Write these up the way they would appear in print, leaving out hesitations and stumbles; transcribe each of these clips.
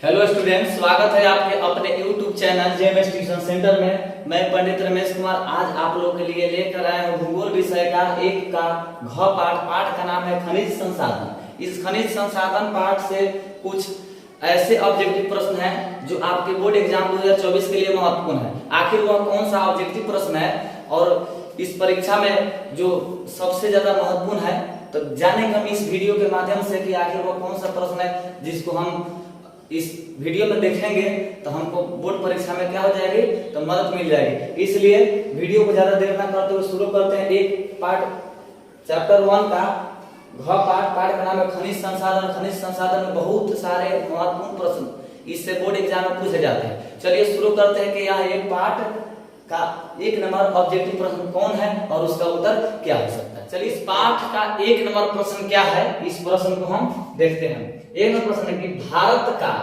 Hello student, स्वागत है आपके अपने YouTube channel JMS tuition centre में। मैं पंडित रमेश कुमार आज आप लोग के लिए लेकर आया हूँ भूगोल विषय का एक का घ पाठ का नाम है खनिज संसाधन। इस खनिज संसाधन पाठ से कुछ ऐसे ऑब्जेक्टिव प्रश्न हैं जो आपके बोर्ड एग्जाम 2024 के लिए महत्वपूर्ण है। आखिर वह कौन सा ऑब्जेक्टिव प्रश्न है और इस परीक्षा में जो सबसे ज्यादा महत्वपूर्ण है, तो जानेंगे हम इस वीडियो के माध्यम से कि आखिर वह कौन सा प्रश्न है जिसको हम इस वीडियो में देखेंगे तो हमको बोर्ड परीक्षा में क्या हो जाएगी, तो मदद मिल जाएगी। इसलिए वीडियो को ज्यादा देर ना करते हुए शुरू करते हैं। एक पार्ट चैप्टर 1 का घ पाठ का नाम है खनिज संसाधन। खनिज संसाधन में बहुत सारे महत्वपूर्ण प्रश्न इससे बोर्ड एग्जाम में पूछे जाते हैं। चलिए शुरू करते हैं कि यह एक पार्ट का 1 नंबर ऑब्जेक्टिव प्रश्न कौन है और उसका उत्तर क्या हो सकता है। चलिए इस पाठ का 1 नंबर प्रश्न क्या है, इस प्रश्न को हम देखते हैं। 1 नंबर प्रश्न है कि भारत का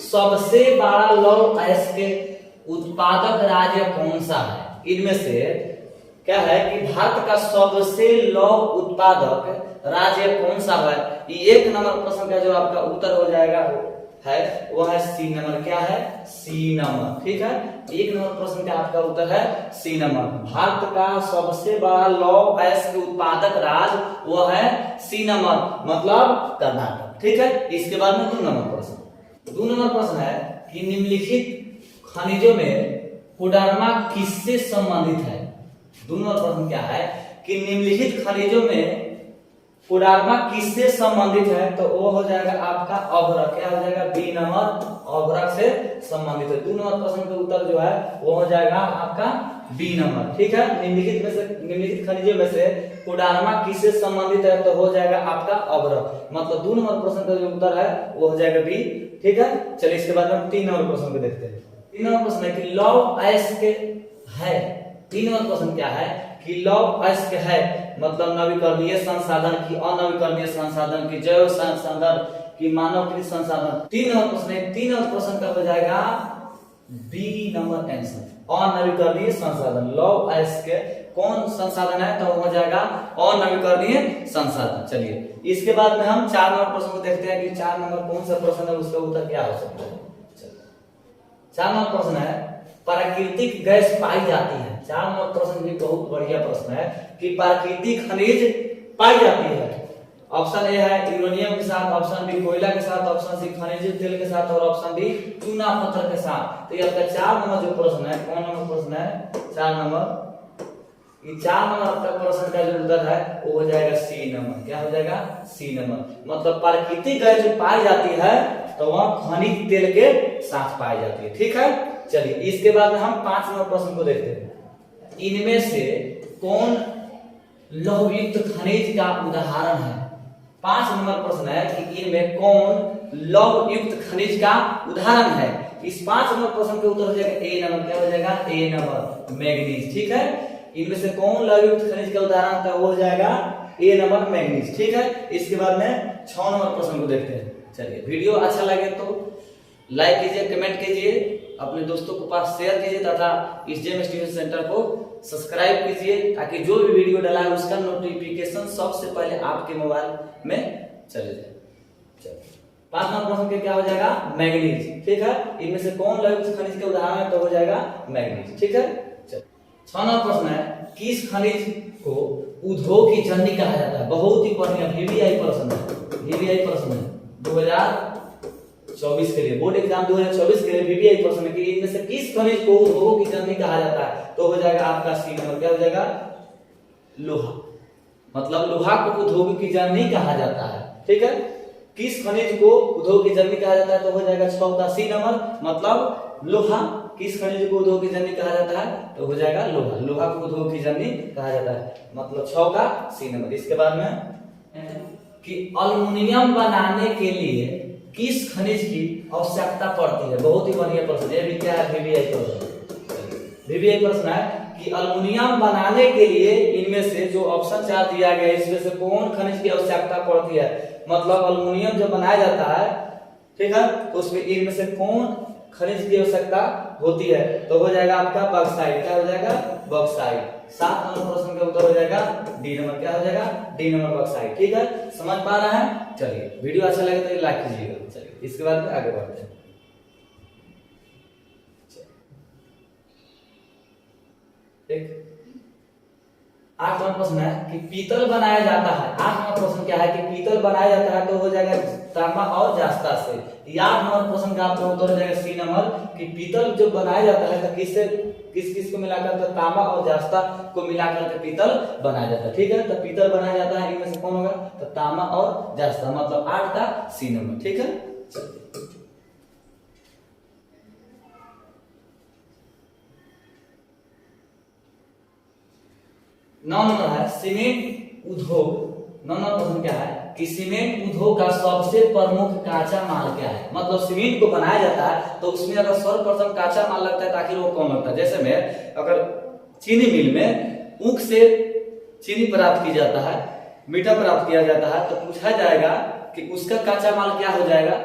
सबसे बड़ा लौह अयस्क उत्पादक राज्य कौन सा है। इनमें से क्या है कि भारत का सबसे लौह उत्पादक राज्य कौन सा है। ये 1 नंबर प्रश्न का जो आपका उत्तर हो जाएगा है वो है सी नंबर। क्या है? C number. ठीक है, 1 नंबर प्रश्न का आपका उत्तर है सी नंबर। भारत का सबसे बड़ा लौह अयस्क उत्पादक राज्य वो है सी नंबर, मतलब कर्नाटक। ठीक है, इसके बाद में 2 नंबर प्रश्न। 2 नंबर प्रश्न है कि निम्नलिखित खनिजों में कोडरमा किससे संबंधित है। 2 नंबर प्रश्न क्या है कि निम्नलिखित खनिजों में कोडरमा किससे संबंधित है, तो वो हो जाएगा आपका अभ्रक। क्या हो जाएगा? बी नंबर, अभ्रक से संबंधित है। 2 नंबर प्रश्न का उत्तर जो है वो हो जाएगा आपका बी नंबर। ठीक है, निम्नलिखित खनिजों में से कोडरमा किससे संबंधित है, तो हो जाएगा आपका अभ्रक। मतलब 2 नंबर प्रश्न का जो उत्तर है वो हो जाएगा बी। ठीक है, चलिए इसके बाद हम 3 नंबर प्रश्न को देखते हैं। 3 नंबर प्रश्न है कि लौह अयस्क है। 3 नंबर प्रश्न क्या है कि लौह अयस्क है मतलब नवीकरणीय संसाधन की, अनवीकरणीय संसाधन की, जैव संसाधन की, मानवकृत संसाधन। 3 नंबर प्रश्न है। 3 नंबर प्रश्न का हो जाएगा बी नंबर आंसर, अनवीकरणीय संसाधन। लौह अयस्क कौन संसाधन है, तो हो जाएगा अनवीकरणीय संसाधन। चलिए इसके बाद में हम 4 नंबर प्रश्न को देखते हैं कि 4 नंबर कौन सा प्रश्न है, उसका उत्तर क्या हो सकता है। 4 नंबर प्रश्न है प्राकृतिक गैस पाई जाती है। 4 नंबर प्रश्न भी बहुत बढ़िया प्रश्न है कि प्राकृतिक खनिज पाई जाती है। ऑप्शन ए है यूरेनियम के साथ, ऑप्शन बी कोयला के साथ, ऑप्शन सी खनिज तेल के साथ और ऑप्शन डी चूना पत्थर के साथ। तो ये आपका 4 नंबर जो प्रश्न है, कौन नंबर प्रश्न है? 4 नंबर। ये 4 नंबर का प्रश्न का जो उत्तर है वो हो जाएगा सी नंबर। क्या हो जाएगा? C number. मतलब प्राकृतिक गैस जो पाई जाती है तो वह खनिज तेल के साथ पाई जाती है। ठीक है, चलिए इसके बाद में हम 5 नंबर प्रश्न को देखते हैं। इनमें से कौन लौहयुक्त खनिज का उदाहरण है। 5 नंबर प्रश्न है कि इनमें कौन लौहयुक्त खनिज का उदाहरण है। इस 5 नंबर प्रश्न के उत्तर हो जाएगा ए नंबर। क्या हो जाएगा? ए नंबर, मैग्नीज। ठीक है, इनमें से कौन लौहयुक्त खनिज का उदाहरण था, वो हो जाएगा ए नंबर, मैग्नीज। ठीक है, इसके बाद में 6 नंबर प्रश्न को देखते हैं। चलिए वीडियो अच्छा लगे तो लाइक कीजिए, कमेंट कीजिए, अपने दोस्तों के पास शेयर कीजिए तथा इस जेएमएस ट्यूशन सेंटर को सब्सक्राइब कीजिए ताकि जो भी वीडियो डाला है उसका नोटिफिकेशन सबसे पहले आपके मोबाइल में चले जाए। चलिए 5 नंबर प्रश्न के क्या हो जाएगा? मैग्नीज। ठीक है, इनमें से कौन लौहयुक्त खनिज के उदाहरण है, तो हो जाएगा मैग्नीज। ठीक है, 6 नंबर प्रश्न है किस खनिज को उद्योग की जननी कहा जाता है। बहुत ही बढ़िया वीवीआई प्रश्न है। वीवीआई प्रश्न है 2024 के लिए, बोर्ड एग्जाम 2024 के लिए वीवीआई प्रश्न है कि इनमें से किस खनिज को उद्योगों की जननी कहा जाता है, तो हो जाएगा आपका सी नंबर। क्या हो जाएगा? लोहा। मतलब लोहा को उद्योग की जननी कहा जाता है। ठीक है, किस खनिज को उद्योग की जननी कहा जाता है, तो हो जाएगा 6 का सी नंबर, मतलब लोहा। किस खनिज को उद्योग की जननी कहा जाता है, तो हो जाएगा लोहा। लोहा को उद्योग की जननी कहा जाता है, मतलब 6 का सी नंबर। इसके बाद में कि एल्युमिनियम बनाने के लिए किस खनिज की आवश्यकता पड़ती है। बहुत ही बढ़िया प्रश्न है, क्या है? वीवीआई प्रश्न। वीवीआई प्रश्न है कि एल्युमिनियम बनाने के लिए इनमें से जो ऑप्शन 4 दिया गया है इसमें से कौन खनिज की आवश्यकता पड़ती है। मतलब एल्युमिनियम जब बनाया जाता है, ठीक है, तो उसमें इनमें से कौन खनिज की आवश्यकता होती है, तो हो जाएगा आपका बॉक्साइट। क्या हो जाएगा? बॉक्साइट। 7 नंबर प्रश्न का उत्तर हो जाएगा डी नंबर। क्या हो जाएगा? D number, bauxite. ठीक है, समझ पा रहा है। चलिए वीडियो अच्छा लगे तो लाइक कीजिएगा। चलिए इसके बाद आगे बढ़ते हैं। ठीक। 8 नंबर प्रश्न है कि पीतल बनाया जाता है। 8 नंबर प्रश्न क्या है कि पीतल बनाया जाता है तो हो जाएगा तांबा और जास्ता से। 8 नंबर प्रश्न का आपका उत्तर हो जाएगा सी नंबर कि पीतल जो बनाया जाता है तो किससे किस किस को मिलाकर तो तांबा और जास्ता को मिलाकर के पीतल बनाया जाता है। ठीक है, तो पीतल बनाया जाता है इनमें से कौन होगा तो तांबा और जास्ता, मतलब 8 का सी नंबर। ठीक है, 9 नंबर है सीमेंट उद्योग। 9 नंबर प्रश्न क्या है कि सीमेंट उद्योग का सबसे प्रमुख काचा माल क्या है। मतलब सीमेंट को बनाया जाता है तो उसमें अगर सर्वप्रथम काचा माल लगता है तो आखिर वो कौन लगता है। जैसे में अगर चीनी मिल में ऊख से चीनी प्राप्त की जाता है, मीठा प्राप्त किया जाता है, तो पूछा जाएगा कि उसका काचा माल क्या हो जाएगा।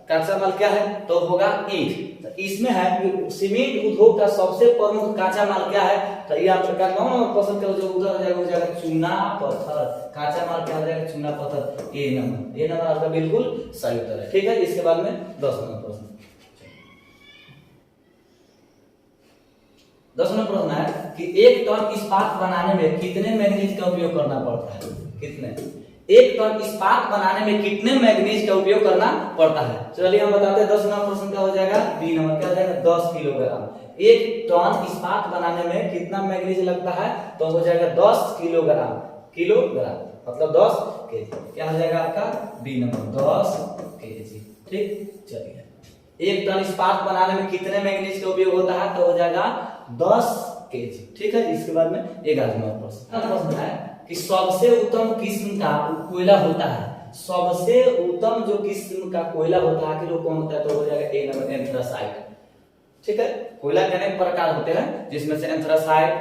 काचा माल क्या है तो होगा ईंट। तो इसमें है कि सीमेंट उद्योग का सबसे प्रमुख काचा माल क्या है, तो ये आप प्रकार 9 नंबर प्रश्न का जो उत्तर हो जाएगा वो जाएगा चूना पत्थर। काचा माल क्या हो जाएगा चूना पत्थर। ए नंबर आपका बिल्कुल सही उत्तर है। ठीक है, इसके बाद में 10 नंबर प्रश्न। 10 नंबर प्रश्न है कि 1 टन इस्पात बनाने में कितने मैग्नीज का उपयोग करना पड़ता है। कितने 1 टन इस्पात बनाने में कितने मैग्नीज का उपयोग करना पड़ता है। चलिए हम बताते हैं। 10 नंबर प्रश्न का हो जाएगा बी नंबर, क्या हो जाएगा 10 किलोग्राम। 1 टन इस्पात बनाने में कितना मैग्नीज लगता है तो हो जाएगा 10 किलोग्राम। किलोग्राम मतलब 10 केजी। क्या हो जाएगा आपका बी नंबर 10 केजी। ठीक, चलिए 1 टन इस्पात बनाने में कितने मैग्नीज का उपयोग होता है तो हो जाएगा 10 केजी। ठीक है, इसके बाद में 11 नंबर प्रश्न है कि सबसे उत्तम किस्म का कोयला होता है। सबसे उत्तम जो किस्म का कोयला होता है कि वो कौन होता है तो हो जाएगा ए नंबर एंथ्रासाइट। ठीक है, कोयला के अनेक प्रकार होते हैं जिसमें से एंथ्रासाइट,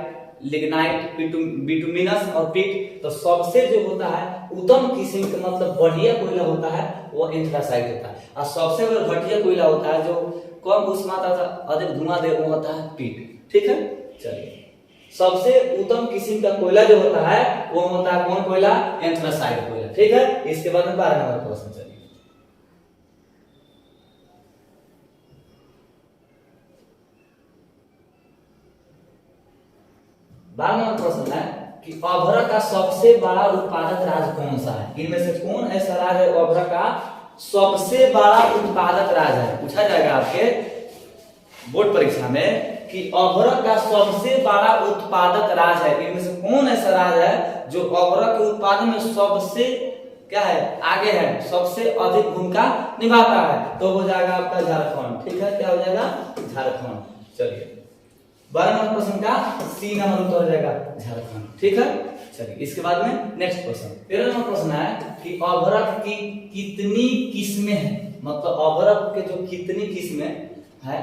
लिग्नाइट, बिटुमिनस और पिट। तो सबसे जो होता है उत्तम किस्म का मतलब बढ़िया कोयला होता है वो एंथ्रासाइट होता है। और सबसे अगर घटिया कोयला होता है जो कम उष्माता अधिक धुआं दे वो होता है पिट। ठीक है, चलिए सबसे उत्तम किस्म का कोयला जो होता है वो होता है कौन कोयला एंथ्रासाइट कोयला। ठीक है, इसके बाद में 12 नंबर प्रश्न। चलिए 12 नंबर प्रश्न है कि अभ्रक का सबसे बड़ा उत्पादक राज्य कौन सा है। इनमें से कौन ऐसा राज्य है अभ्रक का सबसे बड़ा उत्पादक राज्य है। पूछा जाएगा आपके बोर्ड परीक्षा में कि अभ्रक का सबसे बड़ा उत्पादक राज्य है। इनमें से कौन ऐसा राज्य है जो अभ्रक के उत्पादन में सबसे क्या है आगे है, सबसे अधिक भूमिका निभाता है तो हो जाएगा आपका झारखंड। ठीक है, क्या हो जाएगा झारखंड। चलिए 12 नंबर प्रश्न का सी नंबर उत्तर हो जाएगा झारखंड। ठीक है, चलिए इसके बाद में नेक्स्ट प्रश्न 13 नंबर प्रश्न है कि अभ्रक की कितनी किस्में हैं। मतलब अभ्रक के जो कितनी किस्में है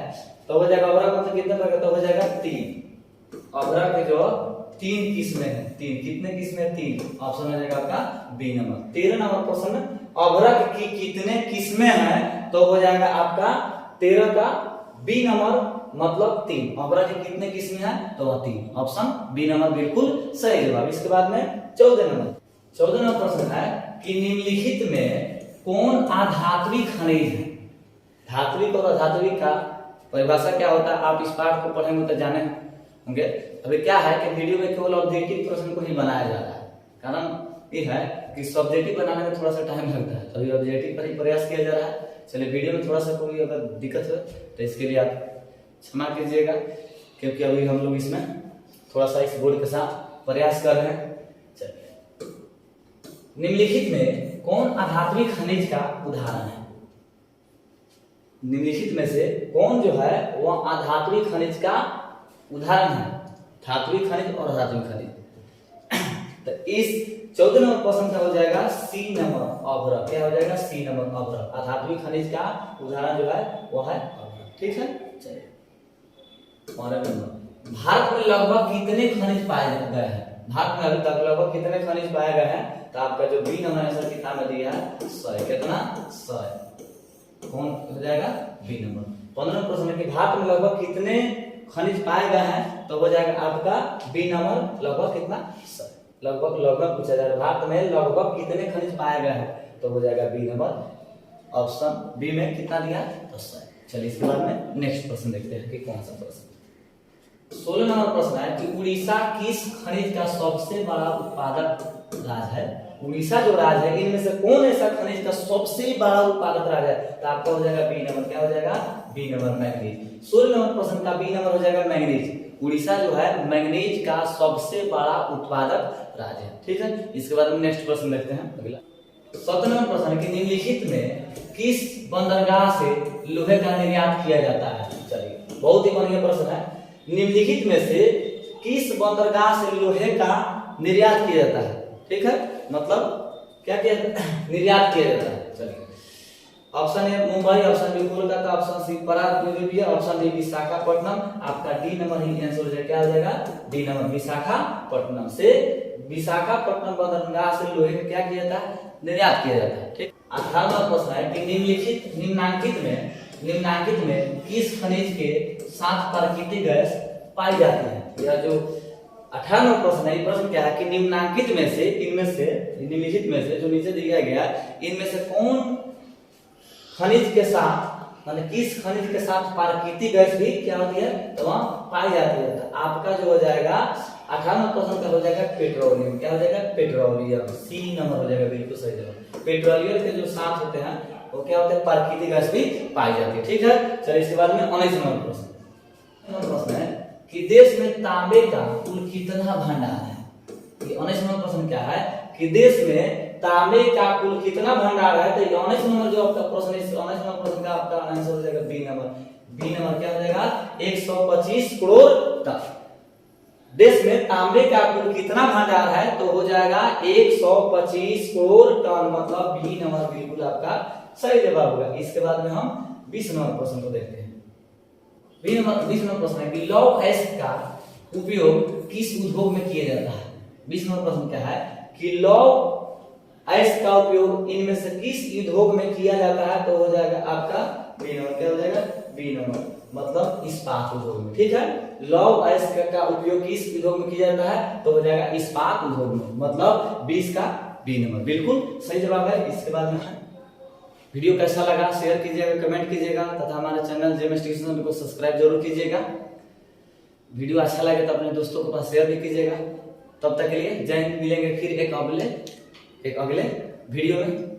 तो हो जाएगा अभ्रक मतलब कितने प्रकार तो हो जाएगा 3। अभ्रक के जो 3 किस्में हैं। 3 कितने किस्में 3 ऑप्शन हो जाएगा आपका बी नंबर। 13 नंबर प्रश्न अभ्रक की कितने किस्में हैं तो हो जाएगा आपका 13 का बी नंबर मतलब 3। अभ्रक की कितने किस्में हैं तो 3 ऑप्शन बी नंबर बिल्कुल सही जवाब। इसके बाद में 14 नंबर प्रश्न है कि निम्नलिखित में कौन अधात्विक खनिज है। धात्विक और अधात्विक का परिभाषा क्या होता है आप इस पाठ को पढ़ेंगे तो जाने होंगे। अभी क्या है कि वीडियो में केवल ऑब्जेक्टिव प्रश्न को ही बनाया जा रहा है। कारण ये है कि सब्जेक्टिव बनाने में थोड़ा सा टाइम लगता है, अभी ऑब्जेक्टिव पर ही प्रयास किया जा रहा है। चलिए वीडियो में थोड़ा सा कोई अगर दिक्कत हो तो इसके लिए आप क्षमा कीजिएगा, क्योंकि अभी हम लोग इसमें थोड़ा सा इस बोर्ड के साथ प्रयास कर रहे हैं। चलिए निम्नलिखित में कौन अधात्विक खनिज का उदाहरण है। निम्नलिखित में से कौन जो है वह अधात्विक खनिज का उदाहरण है। धात्विक खनिज और अधात्विक खनिज। तो इस 14 नंबर प्रश्न का हो जाएगा सी नंबर अभ्रक। क्या हो जाएगा सी नंबर अभ्रक। अधात्विक खनिज का उदाहरण जो है वह है अभ्रक। ठीक है, चलिए 15 नंबर भारत में लगभग कितने खनिज पाए गए हैं। भारत में अभी तक लगभग कितने खनिज पाए गए हैं तो आपका जो बी नंबर आंसर कितना में दिया है 100। कितना 100 कौन हो जाएगा बी नंबर। 15 प्रश्न है कि भारत में लगभग कितने खनिज पाए गए हैं तो हो जाएगा आपका बी नंबर लगभग कितना 100। लगभग पूछा जा रहा है भारत में लगभग कितने खनिज पाए गए हैं तो हो जाएगा बी नंबर ऑप्शन बी में कितना दिया तो 100। चलिए इसके बाद में नेक्स्ट प्रश्न देखते हैं कि कौन सा प्रश्न। 16 नंबर प्रश्न है कि उड़ीसा किस खनिज का सबसे बड़ा उत्पादक राज्य है। उड़ीसा जो राज्य है इनमें से कौन ऐसा खनिज का सबसे बड़ा उत्पादक राज्य है, तो आपका हो जाएगा बी नंबर। क्या हो जाएगा? B number manganese. 16 नंबर प्रश्न का बी नंबर हो जाएगा मैंगनीज। उड़ीसा जो है मैंगनीज का सबसे बड़ा उत्पादक राज्य है। ठीक है, इसके बाद हम नेक्स्ट प्रश्न देखते हैं अगला। 17 नंबर प्रश्न है कि निम्नलिखित में किस बंदरगाह से लोहे का निर्यात किया जाता है। चलिए, बहुत ही बढ़िया प्रश्न है। निम्नलिखित में से किस बंदरगाह से लोहे का निर्यात किया जाता है। ठीक है, मतलब क्या किया निर्यात किया जाता है। चलिए, option A Mumbai, option B Kolkata, option C Paradip, option D Visakhapatnam. आपका डी नंबर ही आंसर हो जाएगा। क्या हो जाएगा? डी नंबर विशाखापट्टनम से, विशाखापट्टनम बंदरगाह से लोहे का क्या किया जाता है? निर्यात किया जाता है। ठीक। 18वां प्रश्न है कि निम्नांकित में किस खनिज के साथ प्राकृतिक गैस पाई जाती है। यह जो 18वां प्रश्न है, ये प्रश्न क्या है कि निम्नांकित में से, इनमें से, निम्नलिखित में से जो नीचे दिया गया इनमें से कौन खनिज के साथ, मतलब किस खनिज के साथ प्राकृतिक गैस भी क्या होती है, तो वहां पाई जाती है। तो आपका जो हो जाएगा 18वां प्रश्न का हो जाएगा पेट्रोलियम। क्या हो जाएगा? पेट्रोलियम। सी नंबर हो जाएगा, बिल्कुल सही जवाब। पेट्रोलियम के जो साथ होते हैं वो क्या होते हैं? प्राकृतिक गैस भी पाई जाती है। ठीक है, चलिए इसके बाद में 19 नंबर प्रश्न है कि देश में तांबे का कुल कितना भंडार है। ये 19 नंबर प्रश्न क्या है कि देश में तांबे का कुल कितना भंडार है। तो 19 नंबर जो आपका प्रश्न है, 19 नंबर प्रश्न का आपका आंसर हो जाएगा बी नंबर। बी नंबर क्या हो जाएगा? 125 करोड़ टन। देश में तांबे का कुल कितना भंडार है, तो हो जाएगा 125 करोड़ टन, मतलब बी नंबर बिल्कुल आपका सही जवाब होगा। इसके बाद में हम 20 नंबर प्रश्न को देखते हैं। 20 नंबर प्रश्न है कि लौह अयस्क का उपयोग किस उद्योग में किया जाता है। 20 नंबर प्रश्न क्या है कि लौह अयस्क का उपयोग इनमें से किस उद्योग में किया जाता है, तो हो जाएगा आपका बी नंबर। क्या हो जाएगा? बी नंबर, मतलब इस्पात उद्योग में। ठीक है, लौह अयस्क का उपयोग किस उद्योग में किया जाता है, तो हो जाएगा इस्पात उद्योग में, मतलब 20 का बी नंबर बिल्कुल सही जवाब है। इसके बाद में वीडियो कैसा लगा शेयर कीजिएगा, कमेंट कीजिएगा तथा हमारे चैनल जेएमएस ट्यूशन को सब्सक्राइब जरूर कीजिएगा। वीडियो अच्छा लगे तो अपने दोस्तों के पास शेयर भी कीजिएगा। तब तक के लिए जय हिंद। मिलेंगे फिर एक अगले वीडियो में।